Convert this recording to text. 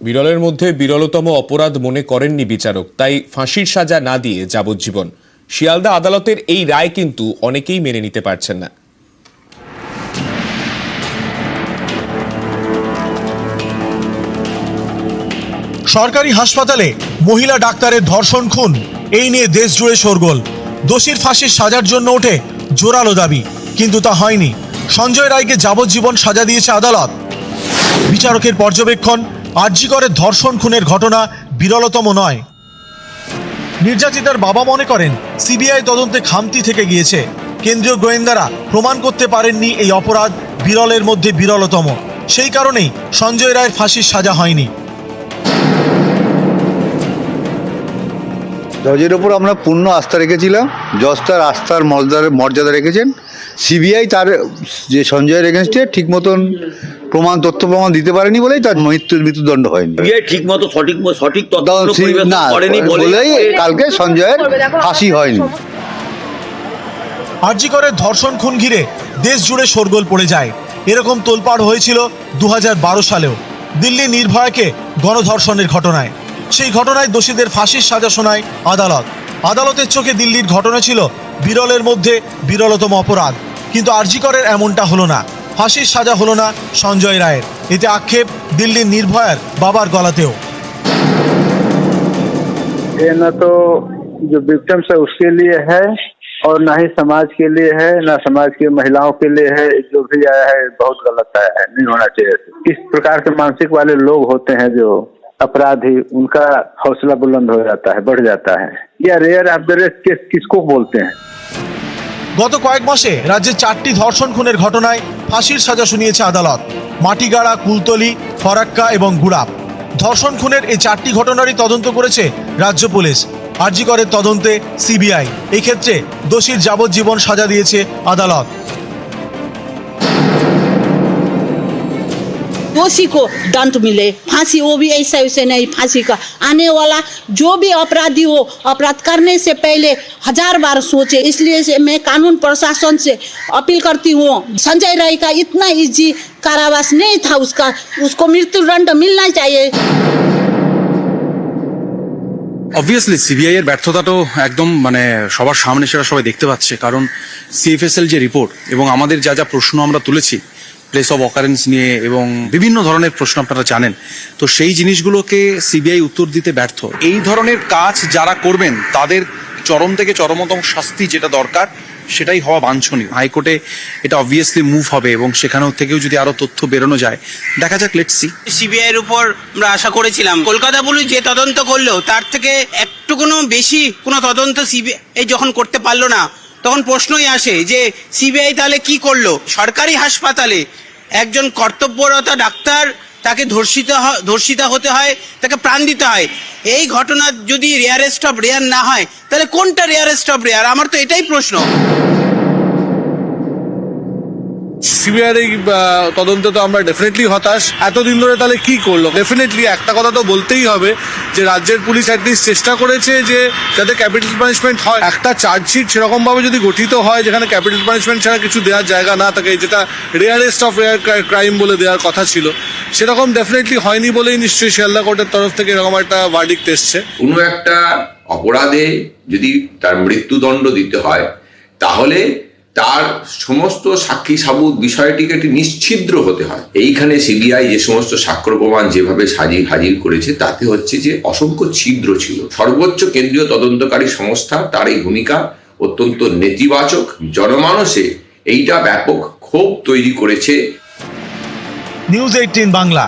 বিরলের মধ্যে বিরলতম অপরাধ মনে করেননি বিচারক, তাই ফাঁসির সাজা না দিয়ে যাবজ্জীবন। শিয়ালদা আদালতের এই রায় কিন্তু অনেকেই মেনে নিতে পারছেন না। সরকারি হাসপাতালে মহিলা ডাক্তারের ধর্ষণ খুন, এই নিয়ে দেশ জুড়ে শোরগোল। দোষীর ফাঁসির সাজার জন্য ওঠে জোরালো দাবি, কিন্তু তা হয়নি। সঞ্জয় রায়কে যাবজ্জীবন সাজা দিয়েছে আদালত। বিচারকের পর্যবেক্ষণ, আরজি করের ধর্ষণ খুনের ঘটনা বিরলতম নয়। নির্যাতিতার বাবা মনে করেন সিবিআই তদন্তে খামতি থেকে গিয়েছে। কেন্দ্রীয় গোয়েন্দারা প্রমাণ করতে পারেননি এই অপরাধ বিরলের মধ্যে বিরলতম। সেই কারণেই সঞ্জয় রায়ের ফাঁসির সাজা হয়নি। জজের ওপর আমরা পূর্ণ আস্থা রেখেছিলাম। জজ তার আস্থার মর্যাদা রেখেছেন। সিবিআই তার যে সঞ্জয়ের এগেনস্টে ঠিক মতন তথ্য প্রমাণ দিতে পারেনি বলেই তার মৃত্যুদণ্ড হয়নি। ঠিক মতো সঠিক না বলেই কালকে সঞ্জয়ের ফাঁসি হয়নি। আরজি করের ধর্ষণ খুন ঘিরে দেশ জুড়ে শোরগোল পড়ে যায়। এরকম তোলপাড় হয়েছিল 2012 সালেও দিল্লি নির্ভয়াকে গণধর্ষণের ঘটনায়। সেই ঘটনায় দোষীদের ফাঁসির সাজা শোনায় আদালত। আদালতের চোখে দিল্লির ঘটনা ছিল বিরলের মধ্যে বিরলতম অপরাধ, কিন্তু আরজি করের এমনটা হলো না। ফাঁসির সাজা হলো না সঞ্জয় রায়ের। এতে আক্ষেপ দিল্লির নির্ভয়ার বাবার গলাতেও। न तो जो विक्टिम्स है उसके लिए है और ना ही समाज के लिए है, ना समाज की महिलाओं के लिए है। जो भी आया है बहुत गलत आया है, नहीं होना चाहिए। इस प्रकार के मानसिक वाले लोग होते हैं जो अपराधी, उनका हौसला बुलंद हो जाता है, बढ़ जाता है। या rare of the rare case किसको बोलते हैं? গত কয়েক মাসে রাজ্যে 4টি ধর্ষণ খুনের ঘটনায় ফাঁসির সাজা শুনিয়েছে আদালত। মাটিগাড়া, কুলতলি, ফরাক্কা এবং গুড়াপ। ধর্ষণ খুনের এই 4টি ঘটনারই তদন্ত করেছে রাজ্য পুলিশ। আরজি করের তদন্তে সিবিআই। এই ক্ষেত্রে দোষীর যাবজ্জীবন সাজা দিয়েছে আদালত। दोषी को दंड मिले, फांसी। वो भी ऐसा वैसे नहीं, फांसी का आने वाला जो भी अपराधी हो, अपराध करने से पहले 1000 बार सोचे। इसलिए से मैं कानून प्रशासन से अपील करती हूँ, संजय राय का इतना इजी कारावास नहीं था, उसको मृत्युदंड मिलना चाहिए। অবভিয়াসলি সিবিআই এর ব্যর্থতাটাও একদম সবার সামনে, সেটা সবাই দেখতে পাচ্ছে। কারণ সিএফএসএল যে রিপোর্ট এবং আমাদের যা যা প্রশ্ন আমরা তুলেছি প্লেস অফ অকারেন্স নিয়ে এবং বিভিন্ন ধরনের প্রশ্ন আপনারা জানেন, তো সেই জিনিসগুলোকে সিবিআই উত্তর দিতে ব্যর্থ। এই ধরনের কাজ যারা করবেন তাদের চরম থেকে চরমতম শাস্তি যেটা দরকার সেটাই হওয়া বাঞ্ছনীয়। হাইকোর্টে এটা অবভিয়াসলি মুভ হবে এবং সেখানেও থেকেও যদি আরো তথ্য বেরোনো যায়, দেখা যাক, লেটস সি। সিবিআই এর উপর আমরা আশা করেছিলাম, কলকাতা পুলিশ যে তদন্ত করলো তার থেকে একটু কোনো বেশি কোনো তদন্ত সিবিআই যখন করতে পারলো না, তখন প্রশ্নই আসে যে সিবিআই তাহলে কি করলো? সরকারি হাসপাতালে একজন কর্তব্যরত ডাক্তার, তাকে ধর্ষিতা হতে হয়, তাকে প্রাণ দিতে হয়। এই ঘটনা যদি রেয়ারেস্ট অফ রেয়ার না হয়, তাহলে কোনটা রেয়ারেস্ট অফ রেয়ার? আমার তো এটাই প্রশ্ন। সিবিআইয়ের এই তদন্তে তো আমরা ডেফিনেটলি হতাশ। এতদিন ধরে তাহলে কি করলো? ডেফিনেটলি একটা কথা তো বলতেই হবে যে রাজ্যের পুলিশ অ্যাটলিস্ট চেষ্টা করেছে যে যাতে ক্যাপিটাল পানিশমেন্ট হয়। একটা চার্জশিট সেরকম ভাবে যদি গঠিত হয় যেখানে ক্যাপিটাল পানিশমেন্ট ছাড়া কিছু দেওয়ার জায়গা না থাকে, যেটা রেয়ারেস্ট অফ রেয়ার ক্রাইম বলে দেওয়ার কথা ছিল, সেরকম ডেফিনেটলি হয়নি বলেই নিশ্চয়ই শিয়ালদা কোর্টের তরফ থেকে এরকম একটা ভার্ডিক্ট এসছে। কোনো একটা অপরাধে যদি তার মৃত্যুদণ্ড দিতে হয়, তাহলে তার সমস্ত সাক্ষী সাবুত বিষয়টিকে একটি নিশ্ছিদ্র হতে হয়। এইখানে সিবিআই যে সমস্ত সাক্ষ্য প্রমাণ যেভাবে হাজির করেছে, তাতে হচ্ছে যে অসংখ্য ছিদ্র ছিল। সর্বোচ্চ কেন্দ্রীয় তদন্তকারী সংস্থা, তার এই ভূমিকা অত্যন্ত নেতিবাচক। জনমানসে এইটা ব্যাপক ক্ষোভ তৈরি করেছে। নিউজ 18 বাংলা।